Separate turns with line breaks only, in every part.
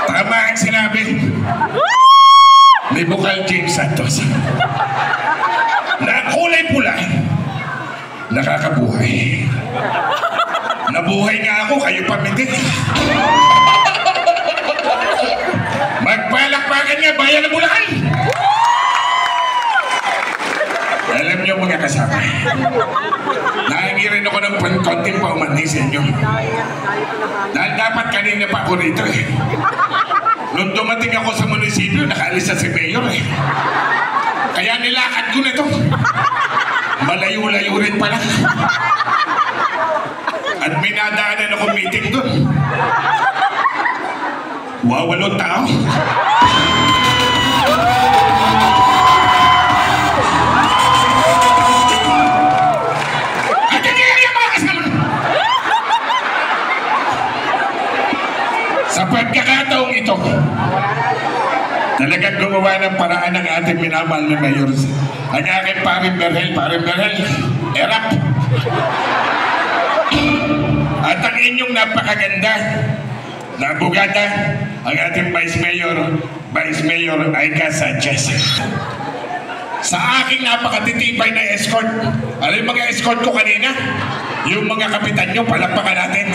Tama ang sinabi ni Bukal James Santos na kulay pula nakakabuhay. Nabuhay nga ako, kayo pamitik. Magpalakpakan nga bayan ng Bulacan. Alam niyo mga kasama, nahingi rin ako ng konting paumanhin sa inyo. Dahil dapat kanina pa ako rito eh. Nung dumating ako sa munisipyo, nakaalis na si Mayor eh. Kaya nilakad ko na ito. Malayo-layo rin pala. At may nadaanan akong meeting doon. Wawalong tao. Sa pagkakataong ito, talagang gumawa ng paraan ng ating minamahal na Mayor. Ang aking paring Berhel, erap. At ang inyong napakaganda na bugata, ang ating Vice Mayor Aika Sanchez. Sa aking napakatitibay na escort, alam yung mga escort ko kanina, yung mga kapitan nyo, palakpakan natin.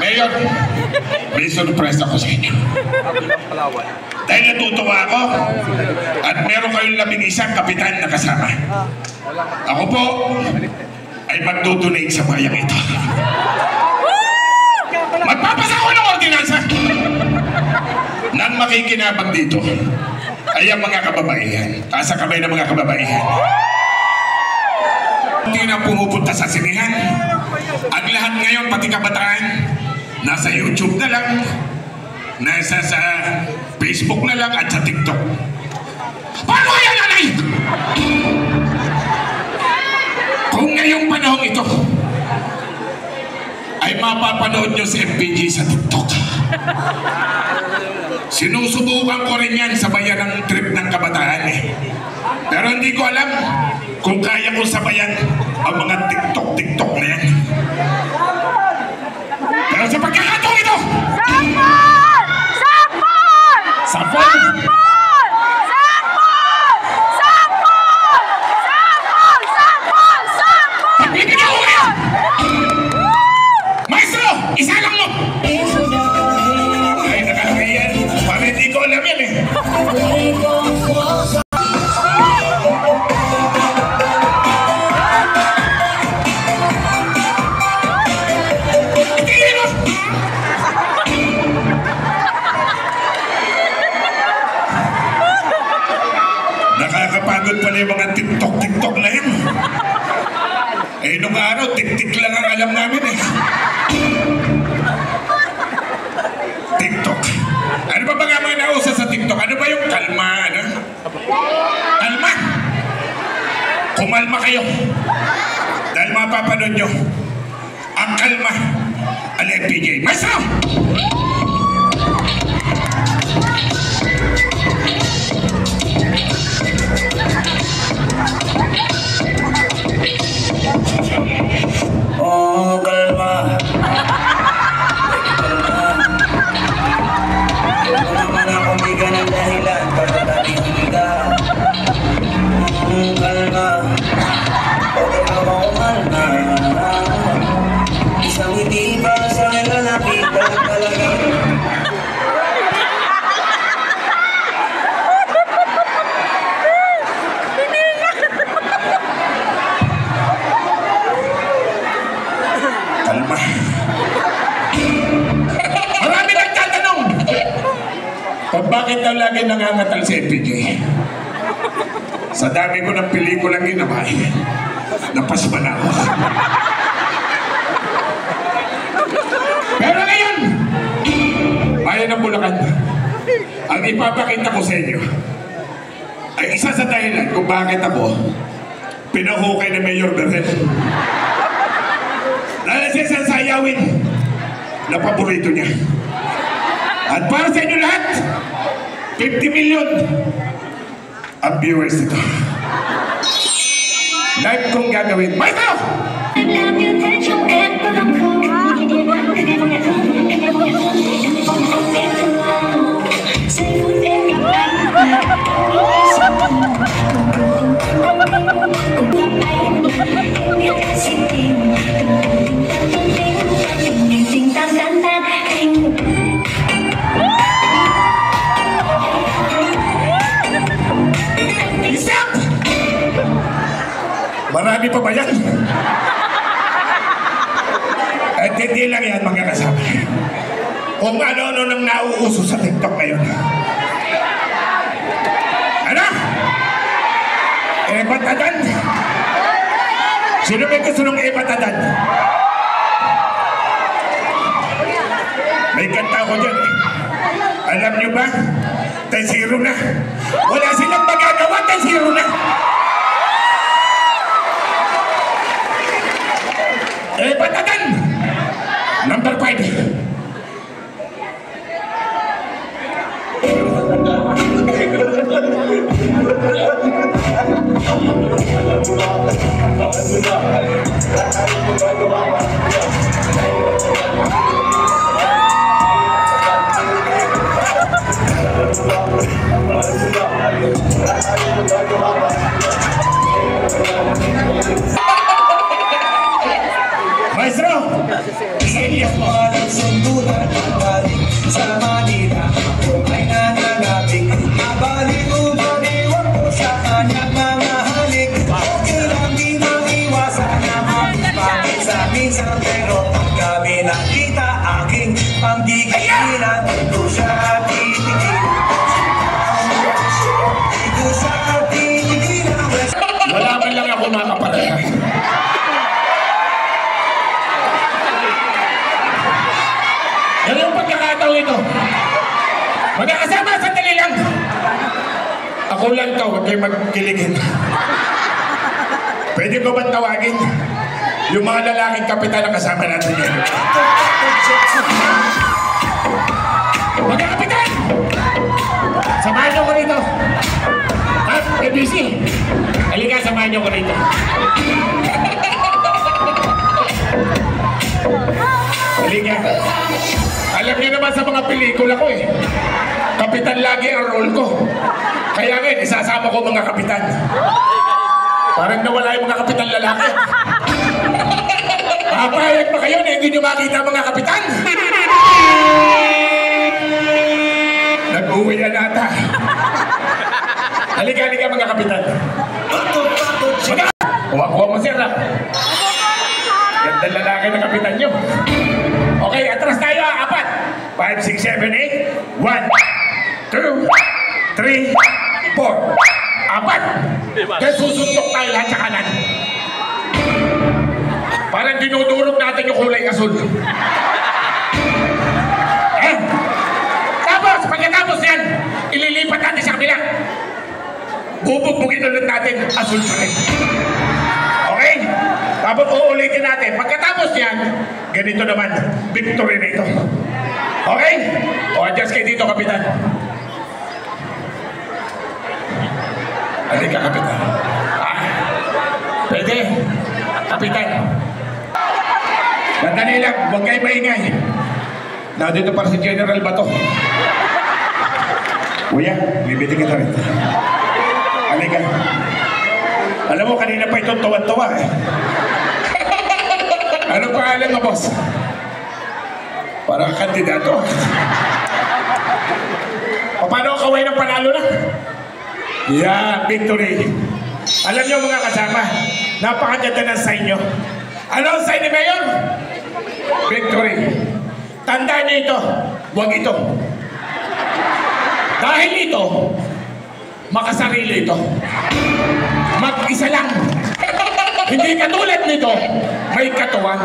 Mayor, may surprise ako sa inyo. Dahil natutuwa ako at meron kayong 11 kapitan na kasama. Ako po ay magdodonate sa bayang ito. Magpapasa ko ng ordinansa. Nang makikinabang dito ay ang mga kababaihan. Taas ang kamay ng mga kababaihan. Hindi na pumupunta sa sinihan. Ang lahat ngayon, pati kabataan, nasa YouTube na lang, nasa sa Facebook na lang at sa TikTok. Paano kaya nanay? Kung ngayong panahon ito ay mapapanood nyo si FPG sa TikTok. Sinusubukan ko rin yan sa bayan ng trip ng kabataan eh. Pero hindi ko alam kung kaya ko sabayan ang mga TikTok na yan. Pero sa pagkakataong ito, Sapol! Pagbibigyan ko kayo! Maestro, isa lang mo! Ay, nakakayan. Para hindi ko alam yan eh. Nakakapagod pala yung mga TikTok na yan. Eh, nung araw, tik-tik lang ang alam namin eh. TikTok. Ano ba nga mga nausa sa TikTok? Ano ba yung kalma? Ano? Kalma! Kumalma kayo. Dahil mapapanood nyo ang kalma ang FPJ. Maestro!
Oh, kalma. Ano naman akong bigyan ng dahilan para tatingin ka. Kalma. Pwede ako kalma. Isang hindi para sa lalapit talaga.
Kalma. Marami nagtatanong kung bakit daw lagi nangangatal si FPJ. Sa dami ko ng pelikulang ginawa, napasma na ako. Pero ngayon, bayan ng Bulacan, ang ipapakita ko sa inyo ay isa sa dahilan kung bakit ako pinahukay na Mayor Berhel. Dahil siya sa sayawin na paborito niya. At para sa inyo lahat, 50 million ang viewers nito. Live kong gagawin. Maestro! Marami pa ba yan? At hindi lang yan mga kasama. Kung ano-ano nang nauuso sa TikTok ngayon. Ano? Ebatadan? Sino may gusto ng ebatadan? May kanta ko dyan eh. Alam nyo ba? Tayo na. Wala silang magagawa, tayo na. Ebatadan! Number 5. Maestro!
Ilyas mahalang sundulan ang galing sa Manila. Kung ay nananabing mabalik-ubaliwag ko sa kanyang mga halik. Okay lang di maiwasan na mapipangit sa minsan. Pero pag kami nakita aking panggigilan, ito siya titigilan. Ito siya titigilan.
Wala man lang ako makapareha. Yan yung pagkakataon ito. Magkakasama, sandali lang. Ako lang to, huwag kayo magkiligin. Pwede ko ba tawagin yung mga lalaking kapitan na kasama natin yan? Mga kapitan! Samahan niyo ko rito. At ABC, halika, samahan niyo ko rito. Halika. Alam niyo naman sa mga pelikula ko eh. Kapitan lagi ang role ko. Kaya ngayon, isasama ko mga kapitan. Parang nawala yung mga kapitan lalaki. Papayag pa kayo na hindi nyo makita mga kapitan. Nag-uwi na nata. Halika, halika mga kapitan. Kuha mo sir ha. Gandang lalaki na kapitan nyo. Okay, atras tayo ha. 4, 5, 6, 7, 8. 1, 2, 3, 4. 4. Kaya susuntok tayo lahat sa kanan. Parang dinudurog natin yung kulay asul. Tapos, pagkatapos yan, ililipat natin sa kabila. Bubugbugin ulit natin, asul pa rin. Okay? Tapos uulitin natin. Pagkatapos yan, ganito naman, victory na ito. Okay? O, adjust kayo dito, kapitan. Halika, kapitan. Pwede? Kapitan. Madali lang, huwag kayo maingay. Nandito para si General Bato. Kuya, bibiti kita rin. Halika. Alam mo, kanina pa itong tuwa-tuwa eh. Anong pangalan mo, boss? Parang kandidato. O paano ang kaway ng panalo na? Yeah, victory. Alam niyo mga kasama, napakaganda ng sign nyo. Ano ang sign ni Mayor? Victory. Tandaan niyo ito, huwag ito. Dahil ito, makasarili ito. Mag-isa lang. Hindi katulad nito, may katuwang.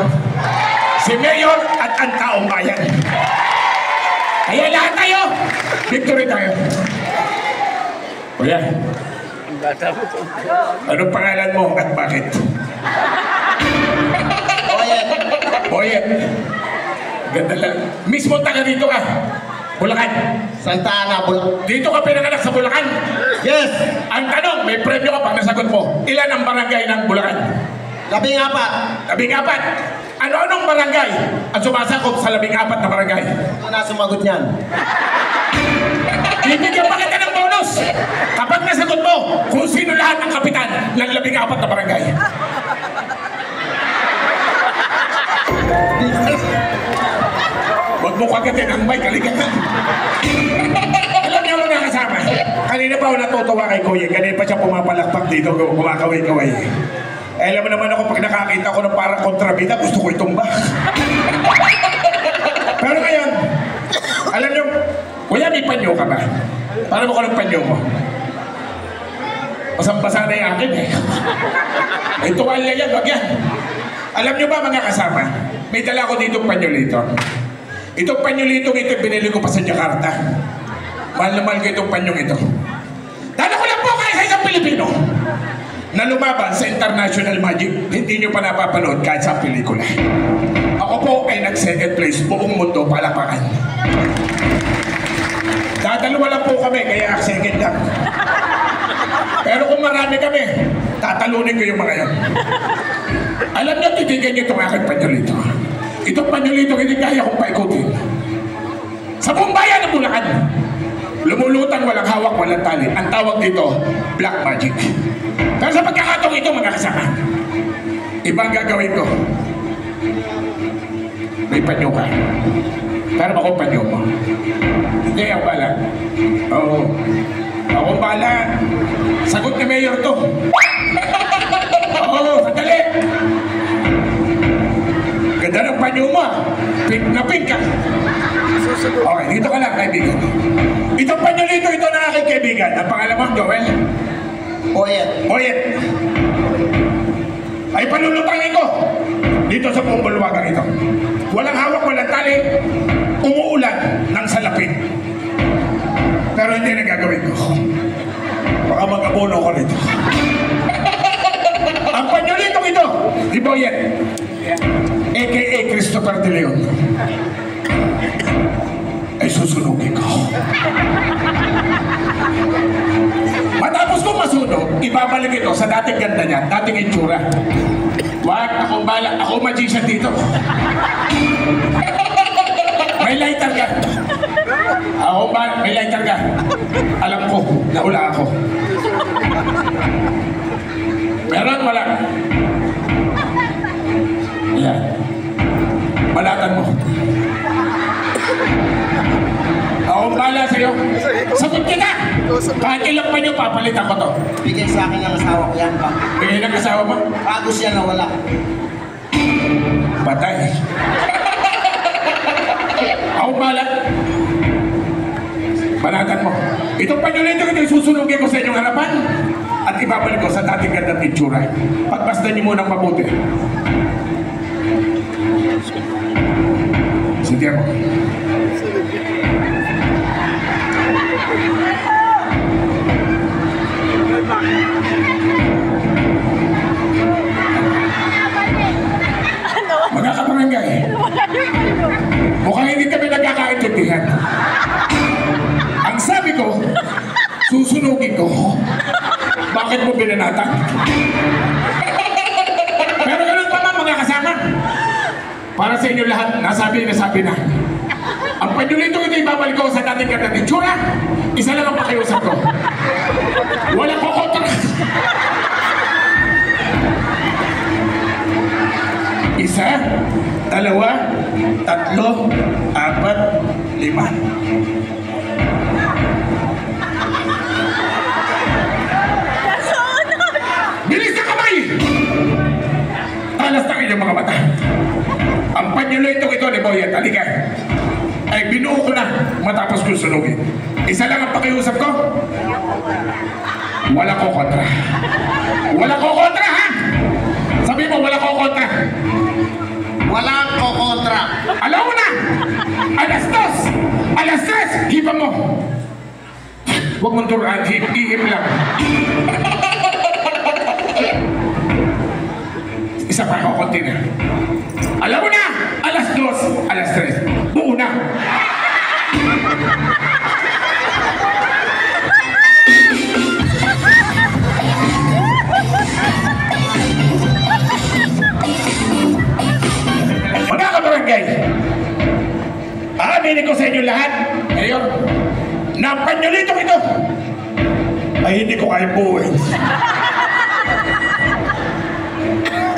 Si Mayor at ang taong bayan. Kaya lahat tayo, victory tayo. Kuya, Anong pangalan mo at bakit?
Oyet.
Oyet. Ganda lang. Mismo taga dito ka. Bulacan.
Santa Ana,
Dito ka pinanganak sa Bulacan.
Yes!
Ang tanong, may premyo ka pag nasagot mo. Ilan ang barangay ng Bulacan?
14.
14. Ano-anong barangay ang sumasakop sa 14 na barangay?
Ito na sumagot niyan.
Bibigyan pa kita ng bonus kapag nasagot mo kung sino lahat ng kapitan ng 14 na barangay. Huwag mo kagatin ang mic, halika ka. Alam niyo mga kasama, kanina pa ako natutuwa kay Kuya, kanina pa siya pumapalakpak dito, kumakaway-kaway. Alam mo naman ako, pag nakakita ko ng parang kontrabida, gusto ko itumba. Pero ngayon, alam niyo, Kuya, may panyo ka ba? Paano mo ko ng panyo mo? Basang-basa na yung akin eh. May tuwalya yan, wag yan. Alam niyo ba mga kasama, may dala ko dito panyolito. Itong panyolito ito, binili ko pa sa Jakarta. Mahal na mahal ko itong panyong ito. Dala ko lang po kayo sa isang Pilipino na lumaban sa International Magic. Hindi nyo pa napapanood kahit sa pelikula. Ako po ay nag-second place, buong mundo palapakan. Dadalawa lang po kami, kaya second lang. Pero kung marami kami, tatalunin ko yung mga yan. Alam niyo, titigan niyo itong aking panyolito. Itong panyolito, hindi kaya kong paikutin. Sa buong bayan ng Bulacan, lumulutan, walang hawak, walang tali. Ang tawag dito, black magic. Pero sa pagkakataong ito, mga kasama, ibang gagawin ko. May panyo ka. Pero ako panyo mo. Hindi, ako bala. Oo. Ako bala. Sagot ni Mayor to. Oo, sandali. Ganda ng panyo mo. Pink na pink ka. Okay, dito ka lang, kaibigan. Itong panyo nito, ito na aking kaibigan. Ang pangalan mo, Joel?
Oyet.
Oyet. Ay panulutangin ko dito sa buong bulwagang ito. Walang hawak, walang tali. Umuulan ng salapin. Pero hindi na gagawin ko. Baka mag-abono ko nito. Ang panyolitong ito, di Boyet, a.k.a. Christopher De Leon, ay susunugin ko. Matapos kong masunog, ibabalik ito sa dating ganda niya, dating itsura. Wag, akong bala, ako magician dito. May lighter ka. Ako ba, may lighter ka. Alam ko, naula ako. Meron, wala. Yan. Balatan mo. Akong bala sa'yo. Sagot kita! Kahit ilang pa nyo, papalitan ko to.
Bigay sa akin ng asawa ko yan pa.
Bigay ng asawa mo?
Pagos yan na wala.
Patay. Akong bala. Balatan mo. Itong panyolito ito, susunugin ko sa inyong harapan at ibabalik ko sa dating gandang itsura. Pagpasdan niyo munang mabuti. Sige mo. Mga kabarangay, mukhang hindi kami nagkakaintindihan. Ang sabi ko, susunugin ko. Bakit mo binanatan? Pero ganun pa man mga kasama. Para sa inyo lahat, nasabi na. Ang panyolito ito ibabalik ko sa dating gandang itsura. Isa lang ang pakiusap ko. Walang kokontra. Isa, dalawa, tatlo, apat, lima. Bilis na kamay! Talas na kanyang mga mata. Ang panyolito ito ni Boyet, halika. Ay binuo ko na matapos ko sunugin. Isa lang ang pakiusap ko. Wala ko kontra. Wala ko kontra, ha? Sabi mo, wala ko kontra.
Walang kokontra.
Alam mo na! Alas 2! Alas 3! Hipa mo! Huwag mong turaan, ihip lang. dito kayo buhay.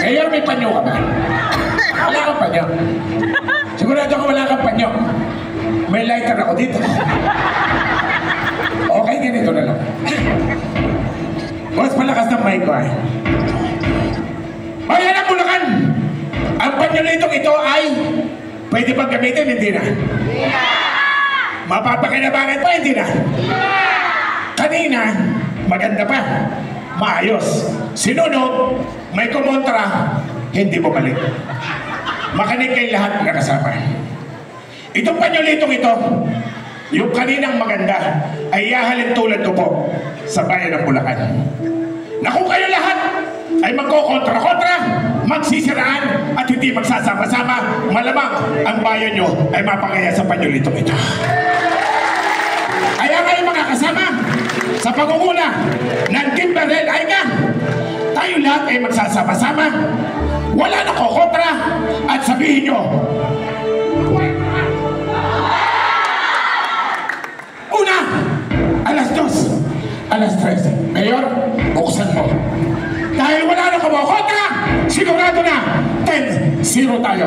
Mayor, may panyo ka ba? Wala kang panyo. Sigurado ka wala kang panyo. May lighter ako dito. Okay, ganito na lang. Boss, malakas ng mic ko ay. Bayan ang Bulacan! Ang panyolitong ito ay pwede bang gamitin? Hindi na. Mapapakinabangan pa? Hindi na. Kanina, maganda pa. Maayos. Sinunog, may kumontra, hindi bumalik. Makinig kayo lahat na kasama. Itong panyolitong ito, yung kaninang maganda, ay yahalin tulad ko po sa bayan ng Bulacan. Na kung kayo lahat ay magkokontra-kontra, magsisiraan at hindi magsasama-sama, malamang ang bayan nyo ay mapangaya sa panyolitong ito. Kaya kayo mga kasama, sa pangunguna ng Team Barrel ay nga, tayo lahat ay magsasama-sama, wala na kokontra, at sabihin nyo, una, alas 2, alas 3, Mayor, buksan mo. Dahil wala na kumokontra, sigurado na 10-0 tayo.